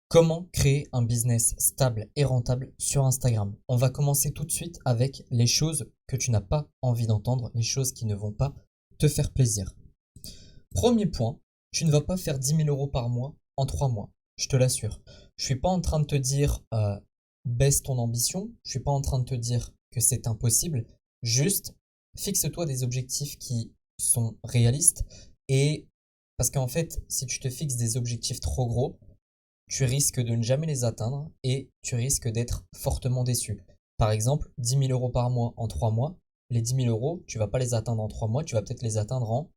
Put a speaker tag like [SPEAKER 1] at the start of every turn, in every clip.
[SPEAKER 1] Comment créer un business stable et rentable sur Instagram? On va commencer tout de suite avec les choses que tu n'as pas envie d'entendre, les choses qui ne vont pas te faire plaisir. Premier point, tu ne vas pas faire 10 000 € par mois en 3 mois, je te l'assure. Je suis pas en train de te dire baisse ton ambition, je suis pas en train de te dire que c'est impossible, juste fixe-toi des objectifs qui sont réalistes et parce qu'en fait, si tu te fixes des objectifs trop gros, tu risques de ne jamais les atteindre et tu risques d'être fortement déçu. Par exemple, 10 000 € par mois en 3 mois, les 10 000 €, tu vas pas les atteindre en 3 mois, tu vas peut-être les atteindre en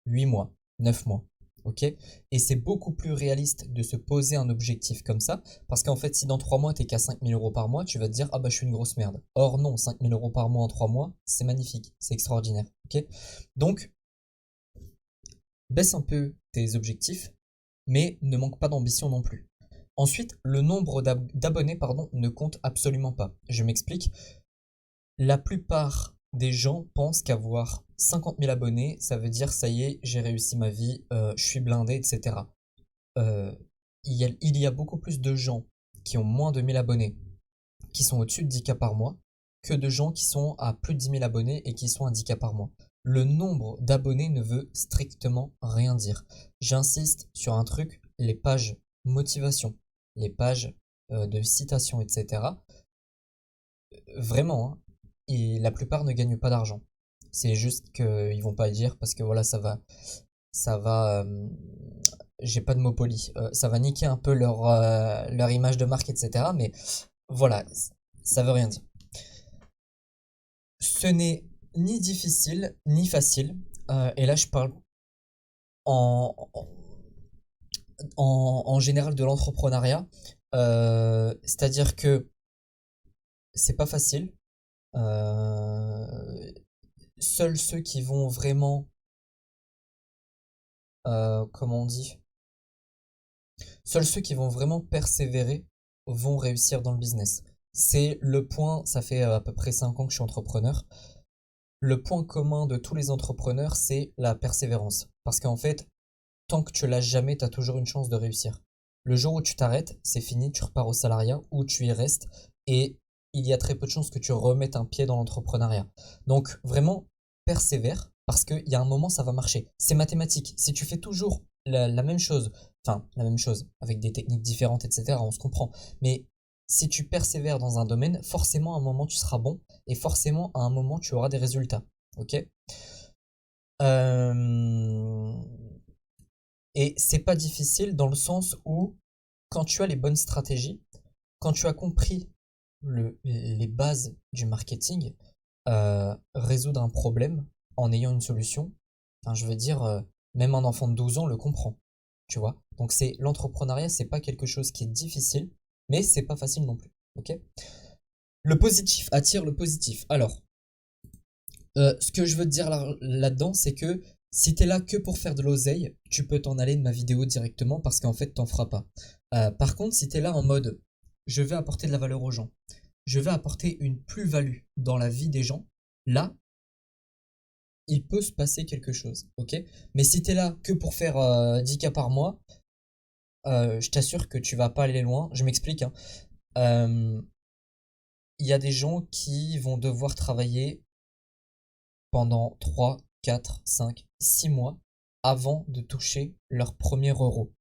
[SPEAKER 1] 8 mois, 9 mois. Ok? Et c'est beaucoup plus réaliste de se poser un objectif comme ça, parce qu'en fait, si dans 3 mois, t'es qu'à 5 000 € par mois, tu vas te dire, ah bah je suis une grosse merde. Or non, 5 000 € par mois en 3 mois, c'est magnifique, c'est extraordinaire. Ok? Donc, baisse un peu tes objectifs, mais ne manque pas d'ambition non plus. Ensuite, le nombre d'abonnés ne compte absolument pas. Je m'explique. La plupart des gens pensent qu'avoir 50 000 abonnés, ça veut dire ça y est, j'ai réussi ma vie, je suis blindé, etc. Euh, il y a beaucoup plus de gens qui ont moins de 1000 abonnés, qui sont au-dessus de 10K par mois, que de gens qui sont à plus de 10 000 abonnés et qui sont à 10K par mois. Le nombre d'abonnés ne veut strictement rien dire. J'insiste sur un truc, les pages motivation, les pages de citation, etc. Vraiment, hein, et la plupart ne gagnent pas d'argent. C'est juste qu'ils vont pas le dire parce que voilà, ça va, j'ai pas de mot poli, ça va niquer un peu leur image de marque, etc. Mais voilà, ça veut rien dire. Ce n'est ni difficile ni facile, et là je parle en, en général de l'entrepreneuriat, c'est-à-dire que c'est pas facile. Euh, Seuls ceux qui vont vraiment, comment on dit, seuls ceux qui vont vraiment persévérer vont réussir dans le business. C'est le point, ça fait à peu près 5 ans que je suis entrepreneur. Le point commun de tous les entrepreneurs, c'est la persévérance. Parce qu'en fait, tant que tu l'as jamais, tu as toujours une chance de réussir. Le jour où tu t'arrêtes, c'est fini, tu repars au salariat ou tu y restes et il y a très peu de chances que tu remettes un pied dans l'entrepreneuriat. Donc vraiment, persévère parce qu'il y a un moment, ça va marcher. C'est mathématique. Si tu fais toujours la même chose, enfin la même chose avec des techniques différentes, etc., on se comprend. Mais si tu persévères dans un domaine, forcément à un moment tu seras bon et forcément à un moment tu auras des résultats. Ok? Euh, et c'est pas difficile dans le sens où, quand tu as les bonnes stratégies, quand tu as compris les bases du marketing, résoudre un problème en ayant une solution, enfin, je veux dire, même un enfant de 12 ans le comprend, tu vois. Donc c'est l'entrepreneuriat, c'est pas quelque chose qui est difficile, mais c'est pas facile non plus, ok? Le positif attire le positif. Alors, ce que je veux te dire là-dedans, c'est que si t'es là que pour faire de l'oseille, tu peux t'en aller de ma vidéo directement parce qu'en fait, t'en feras pas. Par contre, si t'es là en mode, je vais apporter de la valeur aux gens, je vais apporter une plus-value dans la vie des gens, là, il peut se passer quelque chose, ok? Mais si t'es là que pour faire 10K par mois, je t'assure que tu vas pas aller loin. Je m'explique, hein. Euh, Il y a des gens qui vont devoir travailler pendant 3, 4, 5, 6 mois avant de toucher leur premier euro.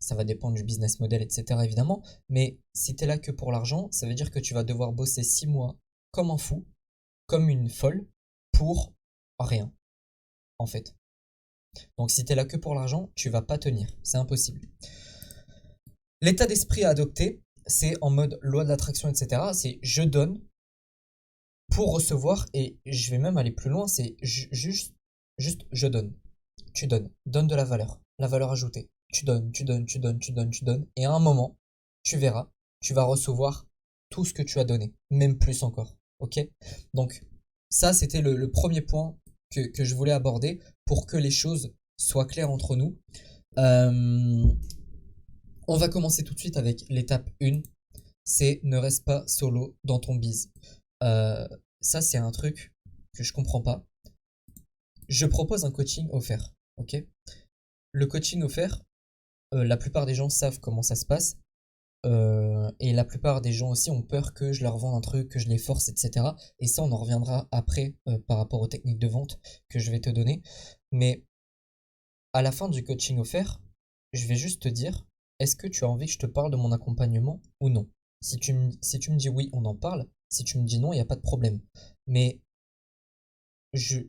[SPEAKER 1] Ça va dépendre du business model, etc. évidemment, mais si t'es là que pour l'argent, ça veut dire que tu vas devoir bosser 6 mois comme un fou, comme une folle, pour rien, en fait. Donc si t'es là que pour l'argent, tu vas pas tenir, c'est impossible. L'état d'esprit à adopter, c'est en mode loi de l'attraction, etc. C'est je donne pour recevoir, et je vais même aller plus loin, c'est juste je donne. Tu donnes, donne de la valeur ajoutée. Tu donnes, tu donnes, tu donnes, tu donnes, tu donnes, et à un moment, tu verras, tu vas recevoir tout ce que tu as donné, même plus encore. Ok? Donc, ça, c'était le premier point que je voulais aborder pour que les choses soient claires entre nous. Euh, on va commencer tout de suite avec l'étape 1, c'est ne reste pas solo dans ton biz. Euh, Ça, c'est un truc que je comprends pas. Je propose un coaching offert, ok? Le coaching offert, la plupart des gens savent comment ça se passe. Et la plupart des gens aussi ont peur que je leur vende un truc, que je les force, etc. Et ça, on en reviendra après par rapport aux techniques de vente que je vais te donner. Mais à la fin du coaching offert, je vais juste te dire, est-ce que tu as envie que je te parle de mon accompagnement ou non? Si tu me dis oui, on en parle. Si tu me dis non, il n'y a pas de problème. Mais je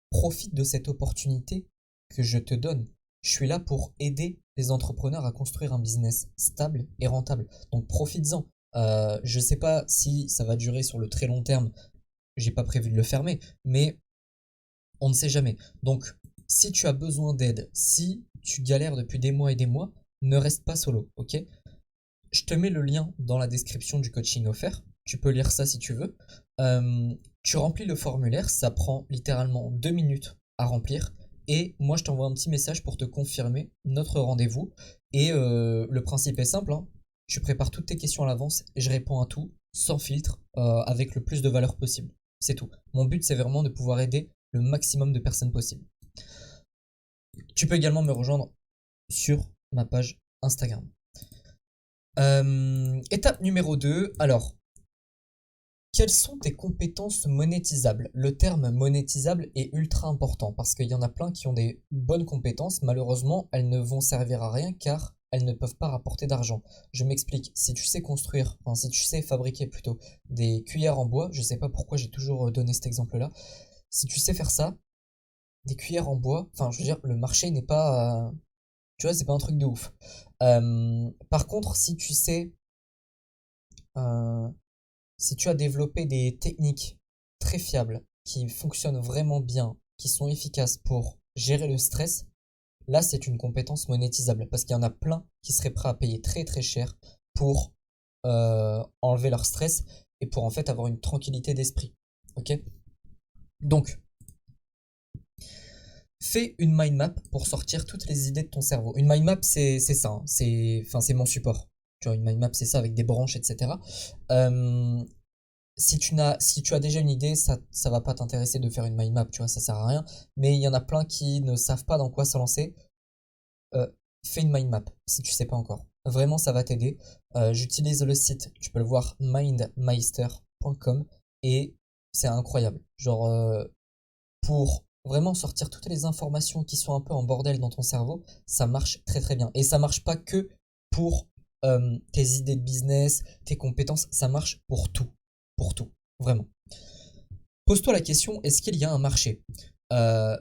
[SPEAKER 1] profite de cette opportunité que je te donne. Je suis là pour aider les entrepreneurs à construire un business stable et rentable. Donc profites-en. Je sais pas si ça va durer sur le très long terme. J'ai pas prévu de le fermer, mais on ne sait jamais. Donc si tu as besoin d'aide, si tu galères depuis des mois et des mois, ne reste pas solo, ok? Je te mets le lien dans la description du coaching offert. Tu peux lire ça si tu veux. Tu remplis le formulaire, ça prend littéralement 2 minutes à remplir. Et moi, je t'envoie un petit message pour te confirmer notre rendez-vous. Et le principe est simple, hein. Tu prépares toutes tes questions à l'avance et je réponds à tout, sans filtre, avec le plus de valeur possible. C'est tout. Mon but, c'est vraiment de pouvoir aider le maximum de personnes possible. Tu peux également me rejoindre sur ma page Instagram. Étape numéro 2. Alors, quelles sont tes compétences monétisables? Le terme monétisable est ultra important parce qu'il y en a plein qui ont des bonnes compétences. Malheureusement, elles ne vont servir à rien car elles ne peuvent pas rapporter d'argent. Je m'explique. Si tu sais construire, enfin si tu sais fabriquer plutôt des cuillères en bois, je sais pas pourquoi j'ai toujours donné cet exemple-là. Si tu sais faire ça, des cuillères en bois, enfin je veux dire, le marché n'est pas, tu vois, c'est pas un truc de ouf. Par contre, euh, si tu as développé des techniques très fiables, qui fonctionnent vraiment bien, qui sont efficaces pour gérer le stress, là c'est une compétence monétisable parce qu'il y en a plein qui seraient prêts à payer très très cher pour enlever leur stress et pour en fait avoir une tranquillité d'esprit. Ok? Donc, fais une mind map pour sortir toutes les idées de ton cerveau. Une mind map, c'est ça, hein. C'est mon support. Tu vois, une mind map, c'est ça avec des branches, etc. Euh, si tu as déjà une idée, ça va pas t'intéresser de faire une mind map, tu vois, ça sert à rien. Mais il y en a plein qui ne savent pas dans quoi se lancer. Euh, Fais une mind map si tu sais pas encore. Vraiment, ça va t'aider. J'utilise le site, tu peux le voir, mindmeister.com et c'est incroyable. Genre, pour vraiment sortir toutes les informations qui sont un peu en bordel dans ton cerveau, ça marche très très bien. Et ça marche pas que pour tes idées de business, tes compétences, ça marche pour tout, vraiment. Pose-toi la question, est-ce qu'il y a un marché? Euh,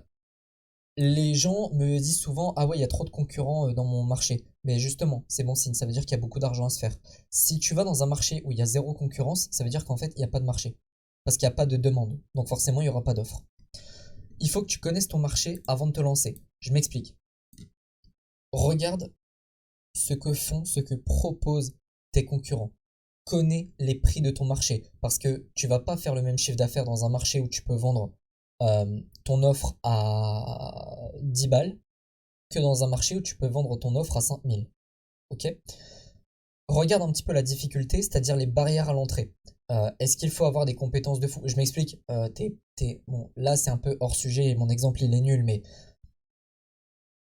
[SPEAKER 1] les gens me disent souvent, ah ouais, il y a trop de concurrents dans mon marché. Mais justement, c'est bon signe, ça veut dire qu'il y a beaucoup d'argent à se faire. Si tu vas dans un marché où il y a zéro concurrence, ça veut dire qu'en fait, il n'y a pas de marché. Parce qu'il n'y a pas de demande. Donc forcément, il n'y aura pas d'offre. Il faut que tu connaisses ton marché avant de te lancer. Je m'explique. Regarde ce que font, ce que proposent tes concurrents. Connais les prix de ton marché parce que tu vas pas faire le même chiffre d'affaires dans un marché où tu peux vendre ton offre à 10 balles que dans un marché où tu peux vendre ton offre à 5000. Ok? Regarde un petit peu la difficulté, c'est-à-dire les barrières à l'entrée. Est-ce qu'il faut avoir des compétences de fou? Je m'explique. Bon, là, c'est un peu hors sujet et mon exemple il est nul, mais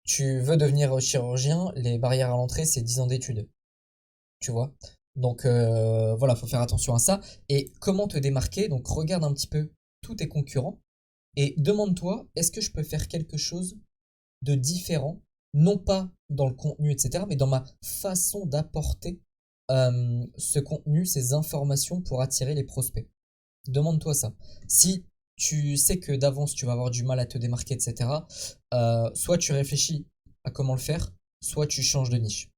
[SPEAKER 1] tu veux devenir chirurgien, les barrières à l'entrée, c'est 10 ans d'études. Tu vois? Donc voilà, faut faire attention à ça. Et comment te démarquer? Donc regarde un petit peu tous tes concurrents et demande-toi, est-ce que je peux faire quelque chose de différent, non pas dans le contenu, etc., mais dans ma façon d'apporter ce contenu, ces informations pour attirer les prospects. Demande-toi ça. Si tu sais que d'avance tu vas avoir du mal à te démarquer, etc., soit tu réfléchis à comment le faire, soit tu changes de niche.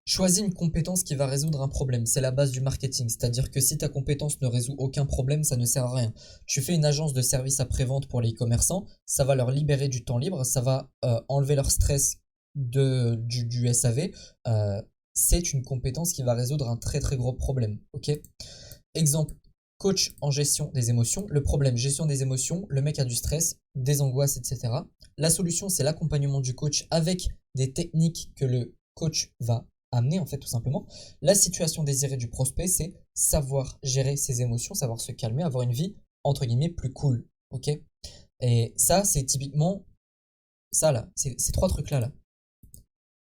[SPEAKER 1] Choisis une compétence qui va résoudre un problème. C'est la base du marketing. C'est-à-dire que si ta compétence ne résout aucun problème, ça ne sert à rien. Tu fais une agence de service après-vente pour les e-commerçants, ça va leur libérer du temps libre, ça va enlever leur stress du SAV. C'est une compétence qui va résoudre un très très gros problème. Ok? Exemple, coach en gestion des émotions. Le problème, gestion des émotions, le mec a du stress, des angoisses, etc. La solution, c'est l'accompagnement du coach avec des techniques que le coach va amener en fait tout simplement. La situation désirée du prospect, c'est savoir gérer ses émotions, savoir se calmer, avoir une vie entre guillemets plus cool. Ok? Et ça, c'est typiquement ça là, ces trois trucs là là.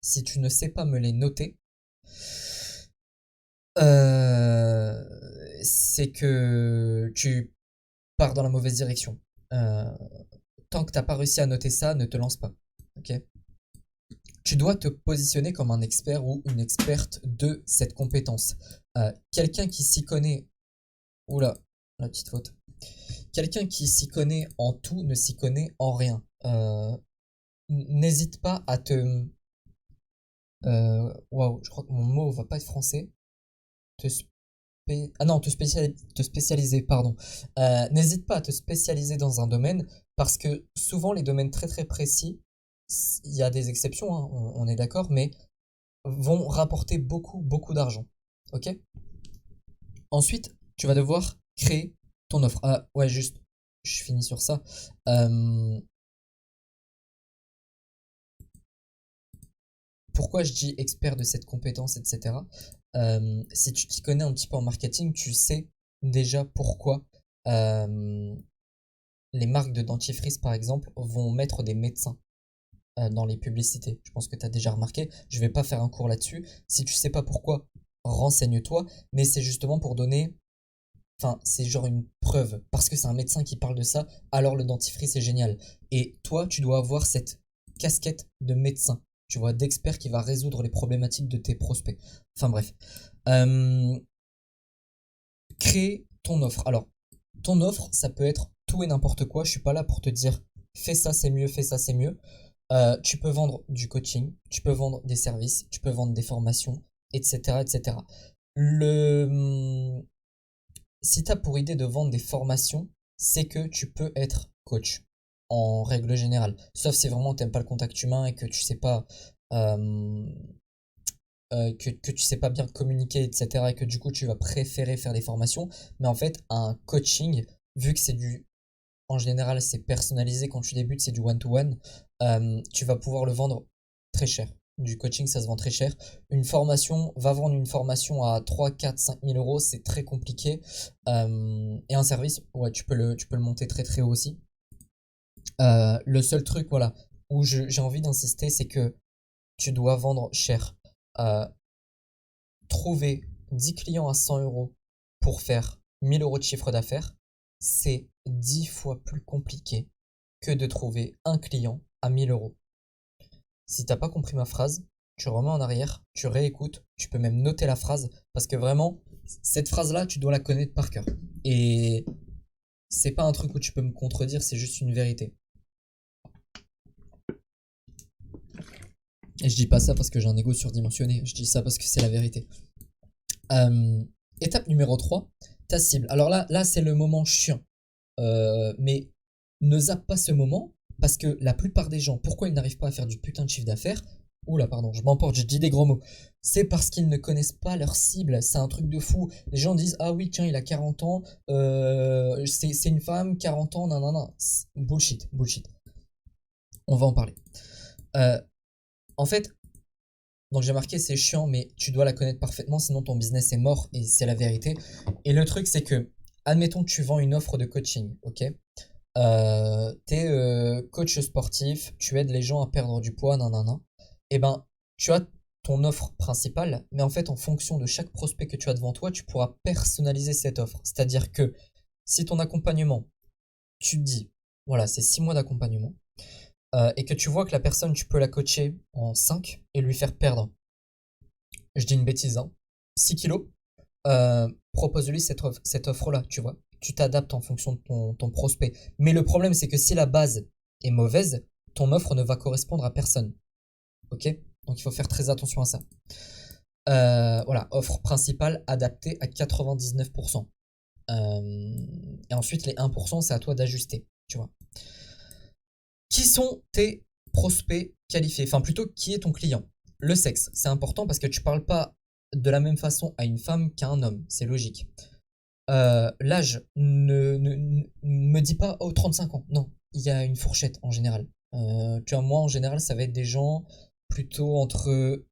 [SPEAKER 1] si tu ne sais pas me les noter, euh, c'est que tu pars dans la mauvaise direction. Euh, Tant que t'as pas réussi à noter ça, ne te lance pas. Ok? Tu dois te positionner comme un expert ou une experte de cette compétence. Quelqu'un qui s'y connaît. Oula, la petite faute. Quelqu'un qui s'y connaît en tout ne s'y connaît en rien. N'hésite pas à te. Waouh, je crois que mon mot va pas être français. Te Ah non, te spécialiser, pardon. N'hésite pas à te spécialiser dans un domaine parce que souvent les domaines très très précis, il y a des exceptions, hein, on est d'accord, mais vont rapporter beaucoup beaucoup d'argent. Ok? Ensuite, tu vas devoir créer ton offre. Ah ouais, juste, je finis sur ça. Euh, Pourquoi je dis expert de cette compétence, etc. Si tu t'y connais un petit peu en marketing, tu sais déjà pourquoi euh, les marques de dentifrice, par exemple, vont mettre des médecins dans les publicités. Je pense que tu as déjà remarqué. Je vais pas faire un cours là-dessus. Si tu sais pas pourquoi, renseigne-toi. Mais c'est justement pour donner. Enfin, c'est genre une preuve. Parce que c'est un médecin qui parle de ça, alors le dentifrice est génial. Et toi, tu dois avoir cette casquette de médecin. Tu vois, d'expert qui va résoudre les problématiques de tes prospects. Enfin bref. Euh, Créer ton offre. Alors, ton offre, ça peut être tout et n'importe quoi. Je suis pas là pour te dire fais ça c'est mieux, fais ça c'est mieux. Tu peux vendre du coaching, tu peux vendre des services, tu peux vendre des formations, etc. etc. Le... Si tu as pour idée de vendre des formations, c'est que tu peux être coach en règle générale. Sauf si vraiment tu n'aimes pas le contact humain et que tu sais pas euh, que tu sais pas bien communiquer, etc. Et que du coup tu vas préférer faire des formations. Mais en fait, un coaching, vu que c'est du en général, c'est personnalisé quand tu débutes, c'est du one-to-one. Tu vas pouvoir le vendre très cher. Du coaching, ça se vend très cher. Une formation, va vendre une formation à 3 4 5 000 euros, c'est très compliqué. Et un service, ouais, tu peux le monter très très haut aussi. Le seul truc, voilà, où j'ai envie d'insister, c'est que tu dois vendre cher. Euh, Trouver 10 clients à 100 euros pour faire 1000 euros de chiffre d'affaires, c'est 10 fois plus compliqué que de trouver un client à 1000 euros. Si t'as pas compris ma phrase, tu remets en arrière, tu réécoutes, tu peux même noter la phrase parce que vraiment, cette phrase-là, tu dois la connaître par cœur. Et c'est pas un truc où tu peux me contredire, c'est juste une vérité. Et je dis pas ça parce que j'ai un ego surdimensionné, je dis ça parce que c'est la vérité. Euh, Étape numéro 3, ta cible. Alors là c'est le moment chiant. Mais ne zappe pas ce moment parce que la plupart des gens, pourquoi ils n'arrivent pas à faire du putain de chiffre d'affaires? Oula, pardon, je m'emporte, je dis des gros mots. C'est parce qu'ils ne connaissent pas leur cible. C'est un truc de fou. Les gens disent ah oui, tiens, il a 40 ans, c'est une femme, 40 ans, nan nan nan. Bullshit, bullshit. On va en parler. Euh, En fait, donc j'ai marqué c'est chiant, mais tu dois la connaître parfaitement, sinon ton business est mort et c'est la vérité. Et le truc, c'est que, admettons que tu vends une offre de coaching, ok? T'es coach sportif, tu aides les gens à perdre du poids, nanana. Et ben, tu as ton offre principale, mais en fait, en fonction de chaque prospect que tu as devant toi, tu pourras personnaliser cette offre. C'est-à-dire que si ton accompagnement, tu te dis, voilà, c'est 6 mois d'accompagnement, et que tu vois que la personne, tu peux la coacher en 5 et lui faire perdre, je dis une bêtise, hein, 6 kilos, propose-lui cette offre-là, tu vois. Tu t'adaptes en fonction de ton prospect. Mais le problème, c'est que si la base est mauvaise, ton offre ne va correspondre à personne. Ok? Donc il faut faire très attention à ça. Voilà, offre principale adaptée à 99%. Et ensuite, les 1%, c'est à toi d'ajuster, tu vois. Qui sont tes prospects qualifiés? Enfin, plutôt, qui est ton client? Le sexe, c'est important parce que tu parles pas de la même façon à une femme qu'à un homme, c'est logique. L'âge ne me dit pas oh 35 ans, non, il y a une fourchette en général. Tu vois, moi en général, ça va être des gens plutôt entre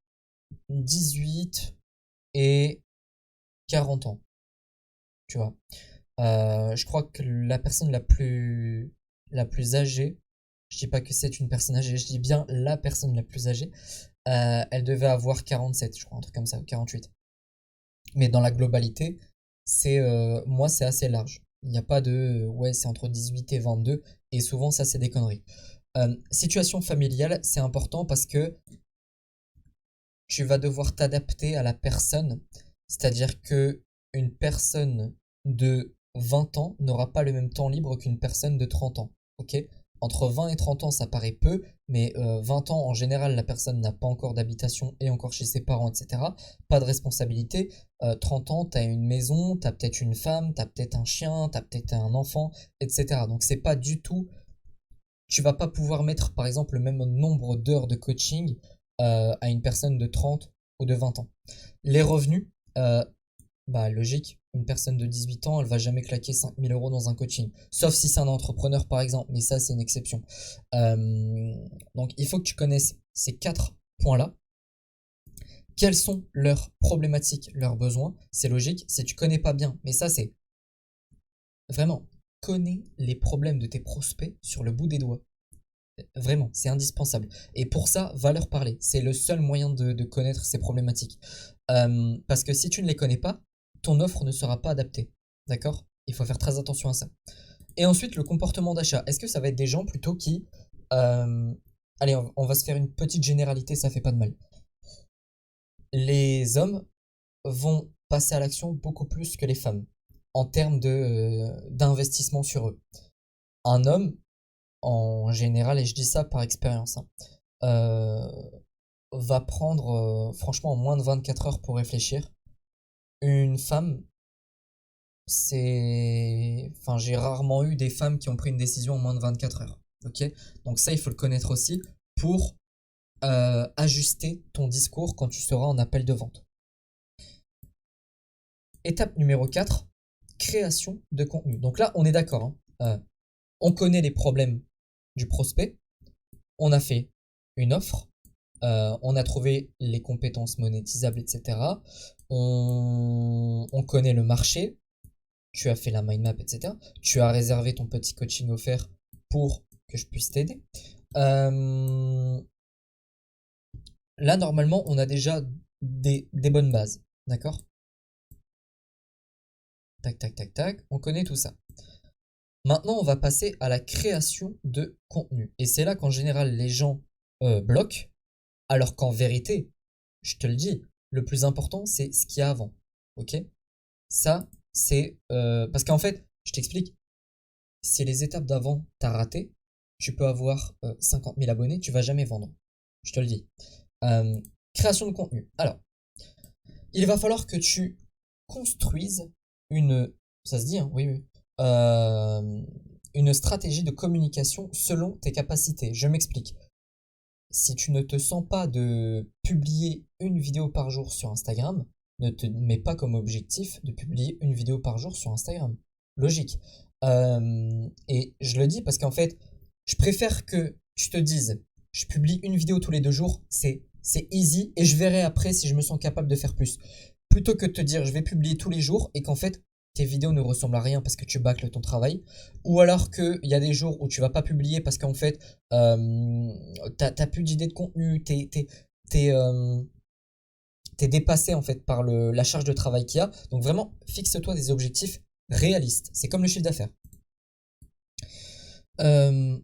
[SPEAKER 1] 18 et 40 ans, tu vois. Je crois que la personne la plus âgée, je dis pas que c'est une personne âgée, je dis bien la personne la plus âgée, Elle devait avoir 47, je crois, un truc comme ça, ou 48. Mais dans la globalité, moi, c'est assez large. Il n'y a pas de, ouais, c'est entre 18 et 22, et souvent, ça, c'est des conneries. Situation familiale, c'est important parce que tu vas devoir t'adapter à la personne. C'est-à-dire que une personne de 20 ans n'aura pas le même temps libre qu'une personne de 30 ans. Ok? Entre 20 et 30 ans, ça paraît peu, mais 20 ans, en général, la personne n'a pas encore d'habitation et encore chez ses parents, etc. Pas de responsabilité. 30 ans, t'as une maison, t'as peut-être une femme, t'as peut-être un chien, t'as peut-être un enfant, etc. Donc c'est pas du tout, tu vas pas pouvoir mettre par exemple le même nombre d'heures de coaching à une personne de 30 ou de 20 ans. Les revenus, euh, bah logique, une personne de 18 ans, elle va jamais claquer 5 000 € dans un coaching. Sauf si c'est un entrepreneur par exemple, mais ça c'est une exception. Donc il faut que tu connaisses ces 4 points-là. Quelles sont leurs problématiques, leurs besoins? C'est logique, si tu connais pas bien, mais ça c'est vraiment, connais les problèmes de tes prospects sur le bout des doigts. Vraiment, c'est indispensable. Et pour ça, va leur parler. C'est le seul moyen de connaître ces problématiques. Parce que si tu ne les connais pas, ton offre ne sera pas adaptée. D'accord? Il faut faire très attention à ça. Et ensuite, le comportement d'achat. Est-ce que ça va être des gens plutôt qui... euh, allez, on va se faire une petite généralité, ça fait pas de mal. Les hommes vont passer à l'action beaucoup plus que les femmes en termes d'investissement sur eux. Un homme, en général, et je dis ça par expérience, hein, euh, va prendre franchement moins de 24 heures pour réfléchir. Une femme, Enfin, j'ai rarement eu des femmes qui ont pris une décision en moins de 24 heures. Ok? Donc ça, il faut le connaître aussi pour ajuster ton discours quand tu seras en appel de vente. Étape numéro 4, création de contenu. Donc là, on est d'accord, hein. On connaît les problèmes du prospect. On a fait une offre. On a trouvé les compétences monétisables, etc. On connaît le marché. Tu as fait la mind map, etc. Tu as réservé ton petit coaching offert pour que je puisse t'aider. Là, normalement, on a déjà des bonnes bases. D'accord? Tac, tac, tac, tac. On connaît tout ça. Maintenant, on va passer à la création de contenu. Et c'est là qu'en général, les gens bloquent. Alors qu'en vérité, je te le dis, le plus important, c'est ce qu'il y a avant. Ok? Ça, c'est... parce qu'en fait, je t'explique, si les étapes d'avant t'as raté, tu peux avoir 50 000 abonnés, tu vas jamais vendre. Je te le dis. Euh, Création de contenu. Alors, il va falloir que tu construises une... Ça se dit, hein? Oui, oui. Une stratégie de communication selon tes capacités. Je m'explique. Si tu ne te sens pas de publier une vidéo par jour sur Instagram, ne te mets pas comme objectif de publier une vidéo par jour sur Instagram. Logique. Et je le dis parce qu'en fait, je préfère que tu te dises, je publie une vidéo tous les 2 jours, c'est easy et je verrai après si je me sens capable de faire plus. Plutôt que de te dire, je vais publier tous les jours et qu'en fait, tes vidéos ne ressemblent à rien parce que tu bâcles ton travail. Ou alors qu'il y a des jours où tu vas pas publier parce qu'en fait, t'as plus d'idées de contenu, t'es dépassé en fait par la charge de travail qu'il y a. Donc vraiment, fixe-toi des objectifs réalistes. C'est comme le chiffre d'affaires. Euh,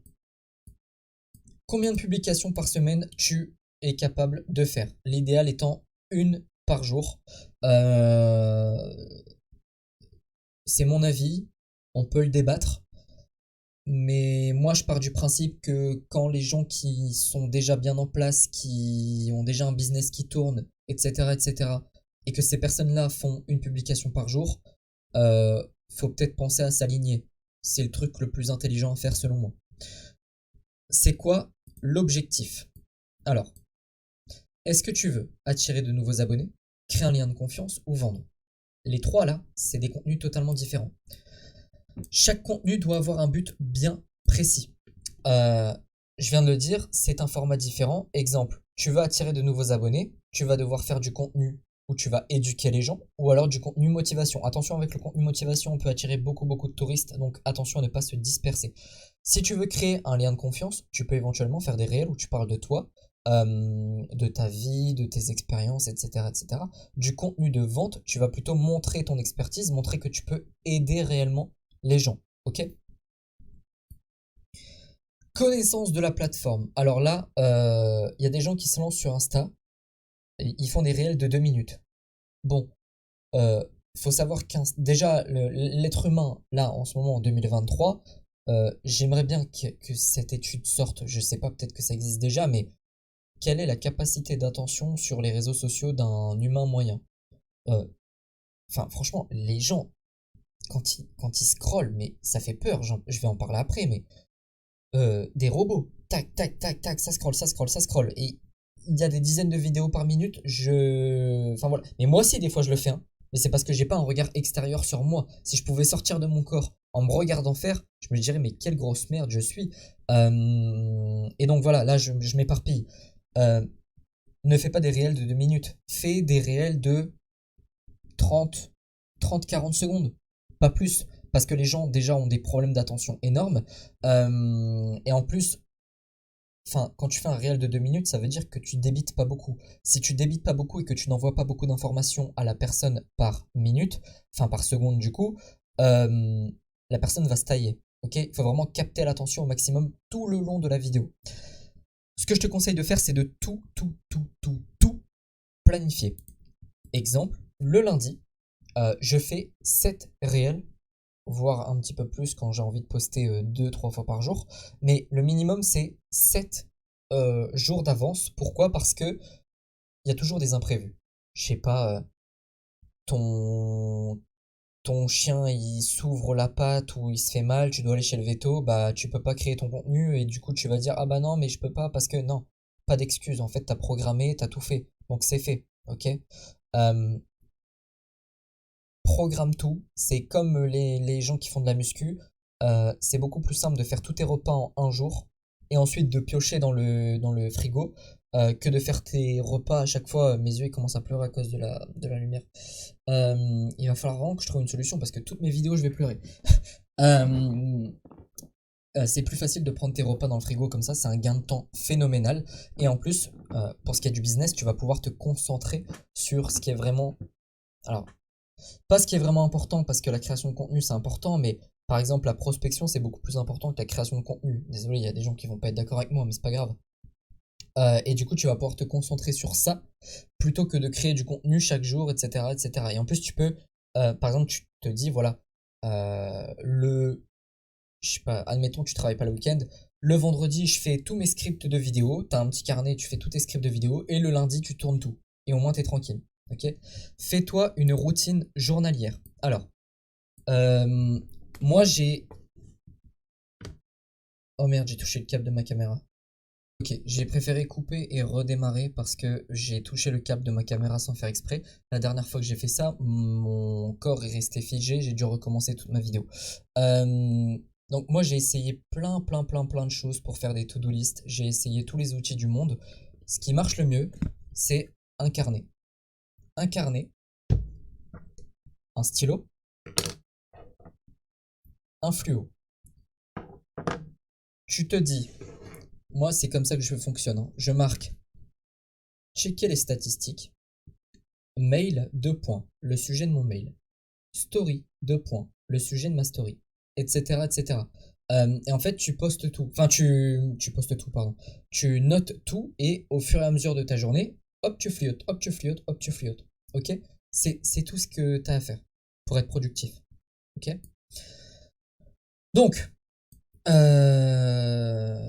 [SPEAKER 1] Combien de publications par semaine tu es capable de faire? L'idéal étant une par jour. Euh, c'est mon avis, on peut le débattre. Mais moi, je pars du principe que quand les gens qui sont déjà bien en place, qui ont déjà un business qui tourne, etc., etc., et que ces personnes-là font une publication par jour, faut peut-être penser à s'aligner. C'est le truc le plus intelligent à faire selon moi. C'est quoi l'objectif? Alors, est-ce que tu veux attirer de nouveaux abonnés, créer un lien de confiance ou vendre? Les trois là, c'est des contenus totalement différents. Chaque contenu doit avoir un but bien précis. Je viens de le dire, c'est un format différent. Exemple, tu veux attirer de nouveaux abonnés, tu vas devoir faire du contenu où tu vas éduquer les gens, ou alors du contenu motivation. Attention, avec le contenu motivation, on peut attirer beaucoup de touristes, donc attention à ne pas se disperser. Si tu veux créer un lien de confiance, tu peux éventuellement faire des réels où tu parles de toi, de ta vie, de tes expériences, etc., etc. Du contenu de vente, tu vas plutôt montrer ton expertise, montrer que tu peux aider réellement les gens. Ok? Connaissance de la plateforme. Alors là, il y a des gens qui se lancent sur Insta, et ils font des réels de 2 minutes. Bon, euh, faut savoir qu'un déjà l'être humain, là, en ce moment, en 2023, j'aimerais bien que cette étude sorte. Je sais pas, peut-être que ça existe déjà, mais quelle est la capacité d'attention sur les réseaux sociaux d'un humain moyen? Euh, Enfin, franchement, les gens, quand ils scrollent, mais ça fait peur, je vais en parler après, mais des robots, tac, tac, tac, tac, ça scrolle, ça scrolle, ça scrolle, et il y a des dizaines de vidéos par minute, Enfin voilà, mais moi aussi des fois je le fais, hein, mais c'est parce que j'ai pas un regard extérieur sur moi. Si je pouvais sortir de mon corps en me regardant faire, je me dirais mais quelle grosse merde je suis. Et donc voilà, là je m'éparpille. Euh, Ne fais pas des réels de 2 minutes, fais des réels de 30, 40 secondes, pas plus, parce que les gens déjà ont des problèmes d'attention énormes. Et en plus, enfin, quand tu fais un réel de 2 minutes, ça veut dire que tu débites pas beaucoup. Si tu débites pas beaucoup et que tu n'envoies pas beaucoup d'informations à la personne par minute, enfin par seconde du coup, euh, la personne va se tailler. Ok, il faut vraiment capter l'attention au maximum tout le long de la vidéo. Ce que je te conseille de faire, c'est de tout planifier. Exemple, le lundi, je fais 7 réels, voire un petit peu plus quand j'ai envie de poster 2-3 fois par jour. Mais le minimum, c'est 7 jours d'avance. Pourquoi? Parce que il y a toujours des imprévus. Je sais pas, ton, ton chien il s'ouvre la patte ou il se fait mal, tu dois aller chez le veto, bah tu peux pas créer ton contenu et du coup tu vas dire ah bah non mais je peux pas parce que non, pas d'excuse. En fait t'as programmé, t'as tout fait, donc c'est fait, ok. Euh, Programme tout. C'est comme les gens qui font de la muscu. C'est beaucoup plus simple de faire tous tes repas en un jour et ensuite de piocher dans le frigo que de faire tes repas à chaque fois. Mes yeux ils commencent à pleurer à cause de la lumière. Il va falloir vraiment que je trouve une solution parce que toutes mes vidéos je vais pleurer. Euh, c'est plus facile de prendre tes repas dans le frigo comme ça, c'est un gain de temps phénoménal. Et en plus, pour ce qui est du business, tu vas pouvoir te concentrer sur ce qui est vraiment. Alors, pas ce qui est vraiment important parce que la création de contenu c'est important, mais par exemple la prospection c'est beaucoup plus important que la création de contenu. Désolé, il y a des gens qui vont pas être d'accord avec moi, mais c'est pas grave. Et du coup, tu vas pouvoir te concentrer sur ça plutôt que de créer du contenu chaque jour, etc., etc. Et cetera. Et en plus, tu peux, par exemple, tu te dis, voilà, je sais pas, admettons, tu travailles pas le week-end. Le vendredi, je fais tous mes scripts de vidéo. T'as un petit carnet, tu fais tous tes scripts de vidéo. Et le lundi, tu tournes tout. Et au moins, t'es tranquille. Ok? Fais-toi une routine journalière. Alors, euh, moi, j'ai. Oh merde, j'ai touché le câble de ma caméra. Ok, j'ai préféré couper et redémarrer parce que j'ai touché le câble de ma caméra sans faire exprès. La dernière fois que j'ai fait ça, mon corps est resté figé, j'ai dû recommencer toute ma vidéo. Euh, donc moi j'ai essayé plein de choses pour faire des to-do list. J'ai essayé tous les outils du monde. Ce qui marche le mieux, c'est un carnet. Un carnet, un stylo, un fluo. Tu te dis, moi c'est comme ça que je fonctionne, hein. Je marque, checker les statistiques, mail, deux points, le sujet de mon mail. Story, deux points, le sujet de ma story, etc. etc. Et en fait, tu postes tout. Enfin, tu postes tout, pardon. Tu notes tout et au fur et à mesure de ta journée, hop, tu fliotes, hop, tu fliotes, hop, tu fliotes. Ok? C'est tout ce que tu as à faire pour être productif. Ok? Donc, euh,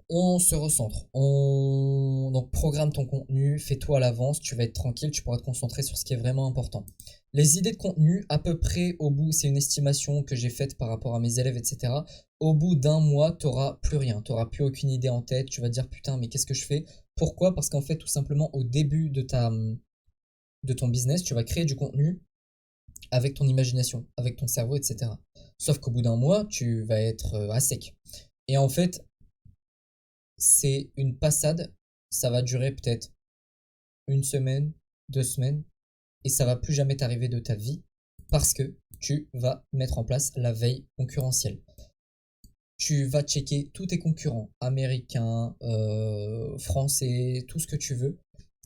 [SPEAKER 1] on se recentre. Donc, programme ton contenu, fais-toi à l'avance, tu vas être tranquille, tu pourras te concentrer sur ce qui est vraiment important. Les idées de contenu, à peu près au bout, c'est une estimation que j'ai faite par rapport à mes élèves, etc. Au bout d'un mois, t'auras plus rien, t'auras plus aucune idée en tête, tu vas te dire putain, mais qu'est-ce que je fais? Pourquoi? Parce qu'en fait, tout simplement, au début de ton business, tu vas créer du contenu avec ton imagination, avec ton cerveau, etc. Sauf qu'au bout d'un mois, tu vas être à sec. Et en fait, c'est une passade, ça va durer peut-être une semaine, 2 semaines, et ça va plus jamais t'arriver de ta vie parce que tu vas mettre en place la veille concurrentielle. tu vas checker tous tes concurrents, américains, français, tout ce que tu veux,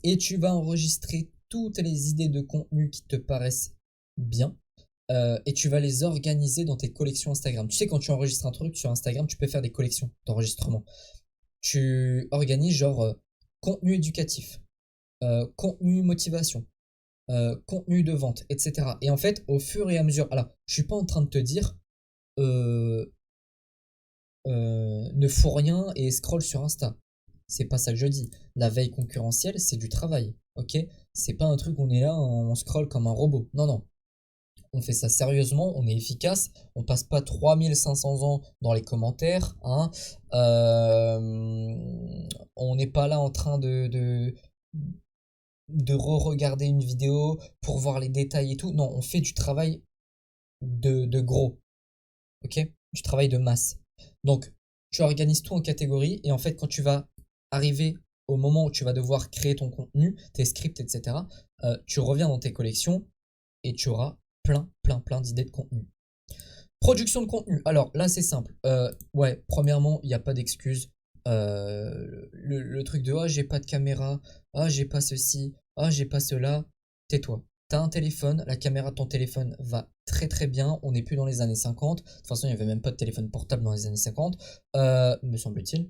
[SPEAKER 1] et tu vas enregistrer toutes les idées de contenu qui te paraissent bien, et tu vas les organiser dans tes collections Instagram. Tu sais, quand tu enregistres un truc sur Instagram, tu peux faire des collections d'enregistrement. Tu organises genre contenu éducatif, contenu motivation, contenu de vente, etc. Et en fait, au fur et à mesure, alors, je suis pas en train de te dire euh, ne fous rien et scroll sur Insta. C'est pas ça que je dis. La veille concurrentielle, c'est du travail, ok? C'est pas un truc où on est là, on scrolle comme un robot. Non, non. On fait ça sérieusement, on est efficace, on passe pas 3500 ans dans les commentaires, hein. On n'est pas là en train de re-regarder une vidéo pour voir les détails et tout. Non, on fait du travail de gros, ok? Du travail de masse. Donc, tu organises tout en catégories et en fait, quand tu vas arriver au moment où tu vas devoir créer ton contenu, tes scripts, etc., tu reviens dans tes collections et tu auras plein d'idées de contenu. Production de contenu. Alors là, c'est simple. Ouais, premièrement, il n'y a pas d'excuse. Le truc de ah, j'ai pas de caméra, ah, j'ai pas ceci, ah, j'ai pas cela. Tais-toi. T'as un téléphone, la caméra de ton téléphone va très bien. On n'est plus dans les années 50. De toute façon, il n'y avait même pas de téléphone portable dans les années 50, me semble-t-il.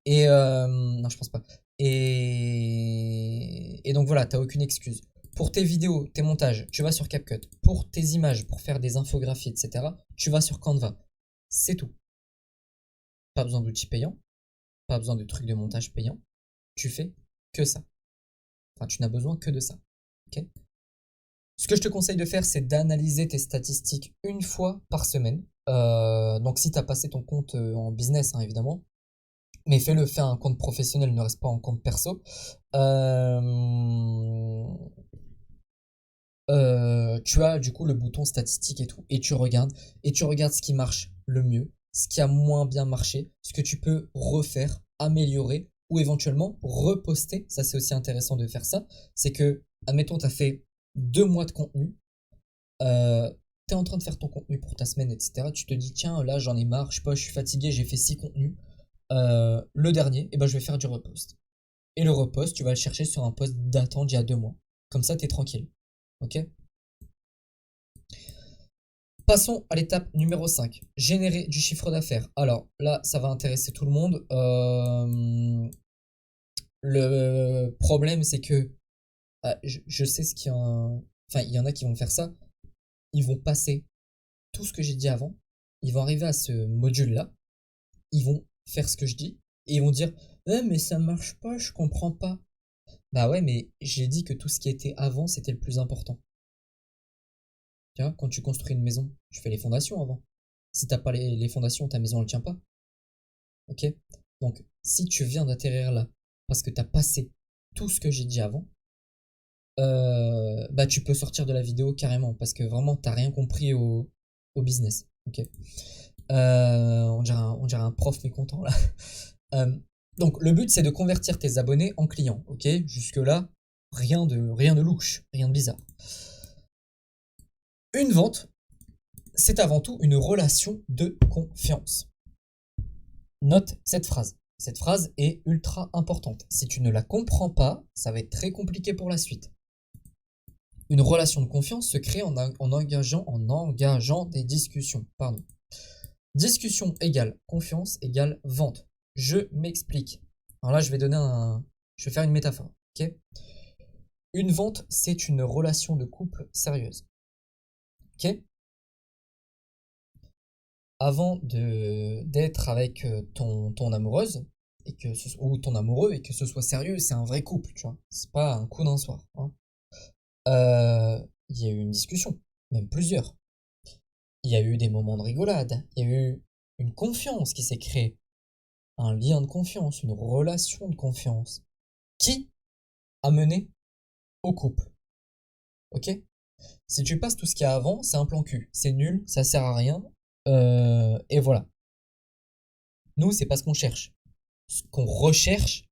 [SPEAKER 1] Et non, je pense pas. Et donc voilà, t'as aucune excuse. Pour tes vidéos, tes montages, tu vas sur CapCut. Pour tes images, pour faire des infographies, etc., tu vas sur Canva. C'est tout. Pas besoin d'outils payants, pas besoin de trucs de montage payants. Tu fais que ça. Enfin, tu n'as besoin que de ça. Ok. Ce que je te conseille de faire, c'est d'analyser tes statistiques une fois par semaine. Donc, si tu as passé ton compte en business, hein, évidemment, mais fais-le faire un compte professionnel, ne reste pas en compte perso. Tu as du coup le bouton statistique et tout, et tu regardes ce qui marche le mieux, ce qui a moins bien marché, ce que tu peux refaire, améliorer, ou éventuellement reposter. Ça, c'est aussi intéressant de faire ça. C'est que, admettons, tu as fait 2 mois de contenu, tu es en train de faire ton contenu pour ta semaine, etc. Tu te dis, tiens, là, j'en ai marre, je sais pas, je suis fatigué, j'ai fait 6 contenus. Le dernier, et ben, je vais faire du repost. Et le repost, tu vas le chercher sur un post datant d'il y a 2 mois. Comme ça, tu es tranquille. Ok. Passons à l'étape numéro 5, générer du chiffre d'affaires. Alors là, ça va intéresser tout le monde. Le problème, c'est que je sais ce qu'il y a. Enfin, il y en a qui vont faire ça. Ils vont passer tout ce que j'ai dit avant. Ils vont arriver à ce module-là. Ils vont faire ce que je dis. Et ils vont dire mais ça marche pas, je comprends pas. Bah ouais, mais j'ai dit que tout ce qui était avant, c'était le plus important. Tu vois, quand tu construis une maison, tu fais les fondations avant. Si t'as pas les fondations, ta maison elle tient pas. Ok. Donc, si tu viens d'atterrir là, parce que t'as passé tout ce que j'ai dit avant, bah tu peux sortir de la vidéo carrément, parce que vraiment t'as rien compris au business. Ok. On dirait un prof mécontent là. Euh, donc, le but c'est de convertir tes abonnés en clients. Ok. Jusque là, rien de louche, rien de bizarre. Une vente, c'est avant tout une relation de confiance. Note cette phrase. Cette phrase est ultra importante. Si tu ne la comprends pas, ça va être très compliqué pour la suite. Une relation de confiance se crée en engageant des discussions. Pardon. Discussion égale confiance égale vente. Je m'explique. Alors là, je vais faire une métaphore. Ok. Une vente, c'est une relation de couple sérieuse. Ok. Avant d'être avec ton amoureuse ou ton amoureux et que ce soit sérieux, c'est un vrai couple, tu vois. C'est pas un coup d'un soir, hein. Il y a eu une discussion, même plusieurs. Il y a eu des moments de rigolade. Il y a eu une confiance qui s'est créée, un lien de confiance, une relation de confiance qui a mené au couple. Ok. Si tu passes tout ce qu'il y a avant, c'est un plan cul. C'est nul, ça sert à rien. Et voilà. Nous, c'est pas ce qu'on cherche. Ce qu'on recherche,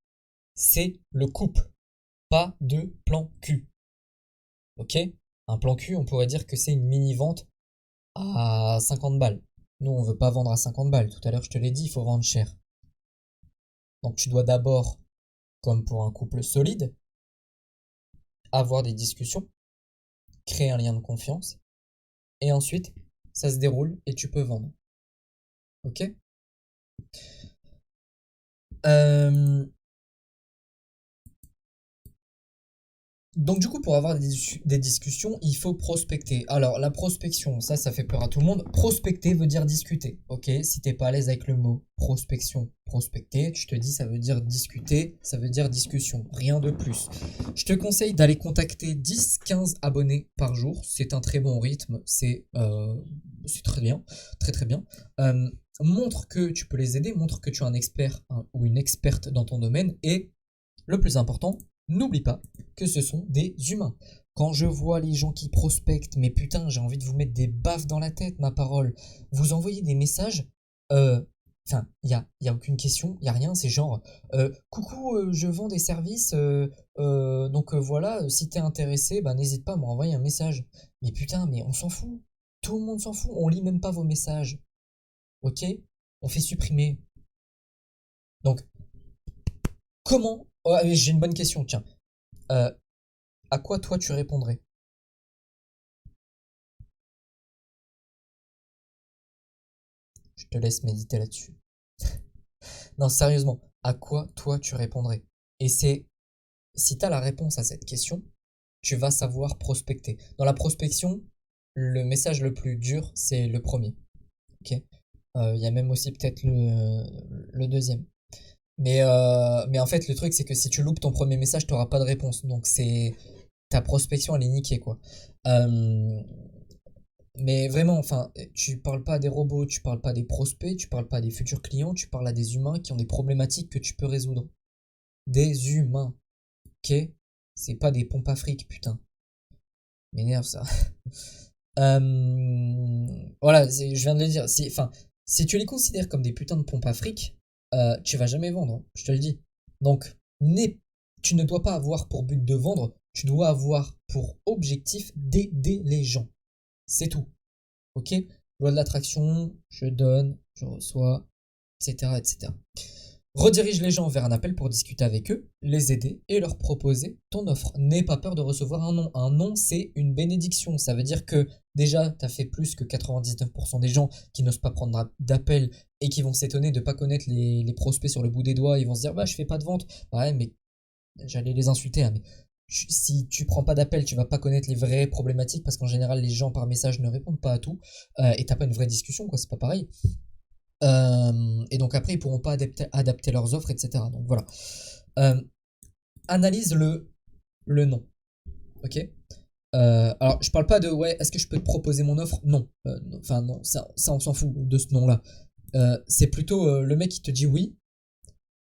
[SPEAKER 1] c'est le couple, pas de plan cul. Ok. Un plan cul, on pourrait dire que c'est une mini-vente à 50 balles. Nous, on veut pas vendre à 50 balles. Tout à l'heure, je te l'ai dit, il faut vendre cher. Donc, tu dois d'abord, comme pour un couple solide, avoir des discussions, créer un lien de confiance, et ensuite, ça se déroule et tu peux vendre. Ok? Euh, Donc du coup, pour avoir des discussions, il faut prospecter. Alors la prospection, ça fait peur à tout le monde. Prospecter veut dire discuter, ok? Si t'es pas à l'aise avec le mot prospection, prospecter, tu te dis ça veut dire discuter, ça veut dire discussion, rien de plus. Je te conseille d'aller contacter 10-15 abonnés par jour, c'est un très bon rythme, c'est très bien, très très bien. Montre que tu peux les aider, montre que tu es un expert ou une experte dans ton domaine et le plus important, n'oublie pas que ce sont des humains. Quand je vois les gens qui prospectent, mais putain, j'ai envie de vous mettre des baffes dans la tête, ma parole. Vous envoyez des messages, enfin, y a aucune question, y a rien, c'est genre, coucou, je vends des services, donc voilà, si t'es intéressé, bah n'hésite pas à me renvoyer un message. Mais putain, mais on s'en fout. Tout le monde s'en fout, on lit même pas vos messages. Ok? On fait supprimer. Donc, comment... Oh, j'ai une bonne question, tiens. Euh, à quoi toi tu répondrais? Je te laisse méditer là-dessus. Non, sérieusement, à quoi toi tu répondrais? Et c'est, si tu as la réponse à cette question, tu vas savoir prospecter. Dans la prospection, le message le plus dur, c'est le premier. Ok. Il y a même aussi peut-être le deuxième. Mais en fait, le truc, c'est que si tu loupes ton premier message, tu n'auras pas de réponse. Donc c'est ta prospection, elle est niquée, quoi. Euh, Mais vraiment, enfin, tu parles pas à des robots, tu parles pas à des prospects, tu parles pas à des futurs clients, tu parles à des humains qui ont des problématiques que tu peux résoudre. Des humains, ok? C'est pas des pompes à fric, putain. M'énerve ça. Voilà, je viens de le dire. Enfin, si tu les considères comme des putains de pompes à fric, tu vas jamais vendre, hein, je te le dis. Donc, tu ne dois pas avoir pour but de vendre, tu dois avoir pour objectif d'aider les gens. C'est tout. Ok? Loi de l'attraction, je donne, je reçois, etc., etc. Redirige les gens vers un appel pour discuter avec eux, les aider et leur proposer ton offre. N'aie pas peur de recevoir un non. Un non, c'est une bénédiction. Ça veut dire que déjà, tu as fait plus que 99% des gens qui n'osent pas prendre d'appel et qui vont s'étonner de ne pas connaître les prospects sur le bout des doigts. Ils vont se dire, bah, je fais pas de vente. Ouais, mais j'allais les insulter, hein, mais si tu prends pas d'appel, tu vas pas connaître les vraies problématiques parce qu'en général, les gens par message ne répondent pas à tout et t'as pas une vraie discussion, quoi, c'est pas pareil. Et donc après, ils pourront pas adapter leurs offres, etc. Donc voilà. Euh, Analyse le non, ok. Alors, je parle pas de ouais, est-ce que je peux te proposer mon offre? Non. Enfin, non, ça, on s'en fout de ce nom-là. C'est plutôt le mec qui te dit oui,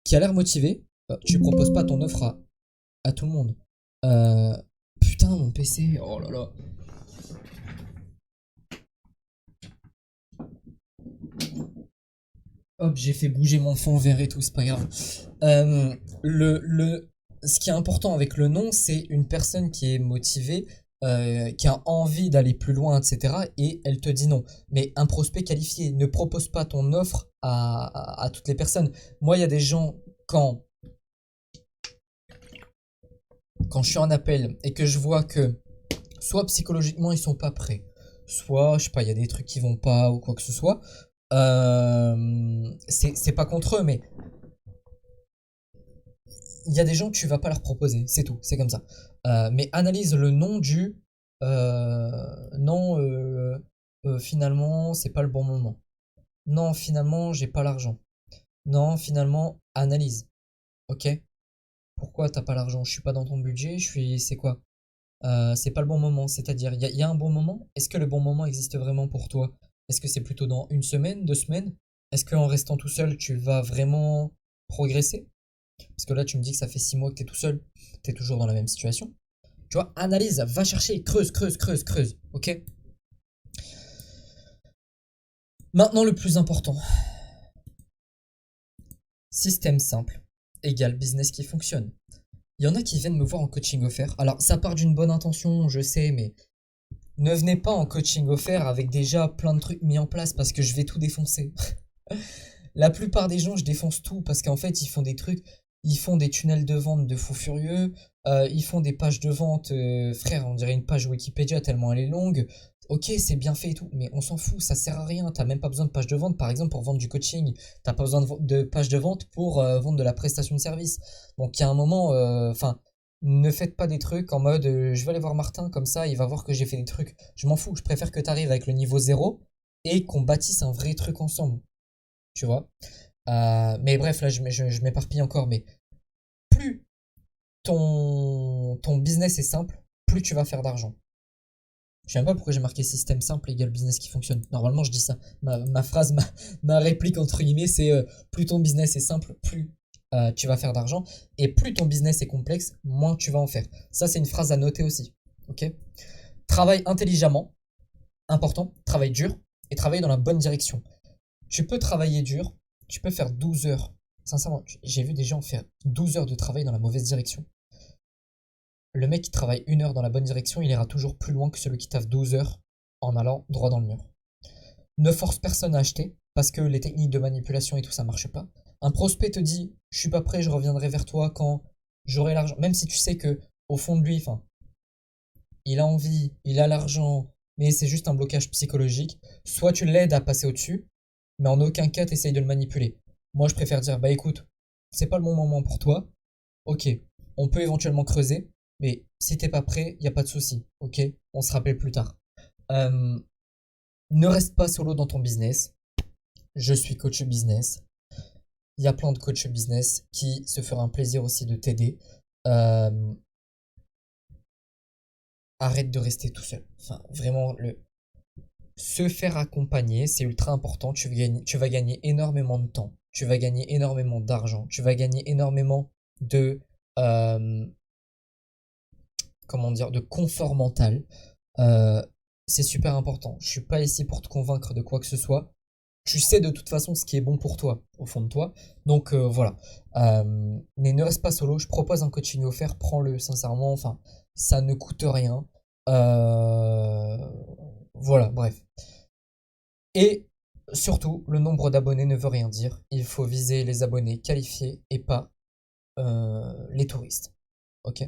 [SPEAKER 1] qui a l'air motivé. Tu proposes pas ton offre à tout le monde. Euh, Putain, mon PC, oh là là. Hop, j'ai fait bouger mon fond vert et tout, c'est pas grave. Euh, ce qui est important avec le non, c'est une personne qui est motivée, qui a envie d'aller plus loin, etc. Et elle te dit non. Mais un prospect qualifié ne propose pas ton offre à toutes les personnes. Moi, il y a des gens, quand je suis en appel et que je vois que soit psychologiquement ils sont pas prêts, soit je sais pas, il y a des trucs qui vont pas ou quoi que ce soit. C'est pas contre eux, mais il y a des gens que tu vas pas leur proposer, c'est tout, c'est comme ça. Mais analyse le nom du non, finalement c'est pas le bon moment. Non, finalement j'ai pas l'argent. Non, finalement analyse. Ok. Pourquoi t'as pas l'argent? Je suis pas dans ton budget. C'est quoi? C'est pas le bon moment. C'est-à-dire, il y a un bon moment. Est-ce que le bon moment existe vraiment pour toi? Est-ce que c'est plutôt dans une semaine, 2 semaines? Est-ce qu'en restant tout seul, tu vas vraiment progresser? Parce que là, tu me dis que ça fait 6 mois que t'es tout seul. T'es toujours dans la même situation. Tu vois, analyse, va chercher, creuse, creuse, creuse, creuse. Ok? Maintenant, le plus important. Système simple égale business qui fonctionne. Il y en a qui viennent me voir en coaching offert. Alors, ça part d'une bonne intention, je sais, mais Ne venez pas en coaching offert avec déjà plein de trucs mis en place parce que je vais tout défoncer. La plupart des gens, je défonce tout parce qu'en fait, ils font des trucs, ils font des tunnels de vente de fous furieux, ils font des pages de vente, frère, on dirait une page Wikipédia tellement elle est longue. Ok, c'est bien fait et tout, mais on s'en fout, ça sert à rien. T'as même pas besoin de page de vente, par exemple, pour vendre du coaching. T'as pas besoin de page de vente pour vendre de la prestation de service. Donc, il y a un moment, enfin, ne faites pas des trucs en mode je vais aller voir Martin, comme ça, il va voir que j'ai fait des trucs. Je m'en fous, je préfère que t'arrives avec le niveau zéro et qu'on bâtisse un vrai truc ensemble, tu vois. Mais bref, là, je m'éparpille encore. Mais plus ton business est simple, plus tu vas faire d'argent. Je sais même pas pourquoi j'ai marqué système simple égale business qui fonctionne. Normalement, je dis ça. Ma phrase, ma réplique, entre guillemets, c'est plus ton business est simple, plus tu vas faire d'argent. Et plus ton business est complexe, moins tu vas en faire. Ça, c'est une phrase à noter aussi. Ok. Travaille intelligemment, important. Travaille dur et travaille dans la bonne direction. Tu peux travailler dur, tu peux faire 12 heures. Sincèrement, j'ai vu des gens faire 12 heures de travail dans la mauvaise direction. Le mec qui travaille 1 heure dans la bonne direction, il ira toujours plus loin que celui qui taffe 12 heures en allant droit dans le mur. Ne force personne à acheter parce que les techniques de manipulation et tout ça marche pas. Un prospect te dit je suis pas prêt, je reviendrai vers toi quand j'aurai l'argent. Même si tu sais que au fond de lui, enfin, il a envie, il a l'argent, mais c'est juste un blocage psychologique. Soit tu l'aides à passer au-dessus, mais en aucun cas t'essayes de le manipuler. Moi je préfère dire bah écoute, c'est pas le bon moment pour toi. Ok, on peut éventuellement creuser, mais si t'es pas prêt, y a pas de souci. Ok, on se rappelle plus tard. Euh, Ne reste pas solo dans ton business. Je suis coach business. Il y a plein de coachs business qui se feront un plaisir aussi de t'aider. Euh, Arrête de rester tout seul. Enfin, vraiment, se faire accompagner, c'est ultra important. Tu vas gagner énormément de temps. Tu vas gagner énormément d'argent. Tu vas gagner énormément de, euh, comment dire, de confort mental. Euh, c'est super important. Je suis pas ici pour te convaincre de quoi que ce soit. Tu sais de toute façon ce qui est bon pour toi, au fond de toi. Donc voilà. Mais ne reste pas solo. Je propose un coaching offert. Prends-le sincèrement. Enfin, ça ne coûte rien. Euh, Voilà, bref. Et surtout, le nombre d'abonnés ne veut rien dire. Il faut viser les abonnés qualifiés et pas les touristes. Ok?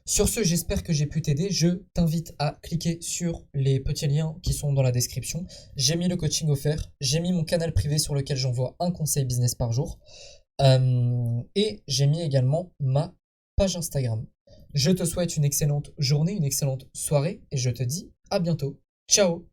[SPEAKER 1] Sur ce, j'espère que j'ai pu t'aider. Je t'invite à cliquer sur les petits liens qui sont dans la description. J'ai mis le coaching offert, j'ai mis mon canal privé sur lequel j'envoie un conseil business par jour. Et j'ai mis également ma page Instagram. Je te souhaite une excellente journée, une excellente soirée et je te dis à bientôt. Ciao!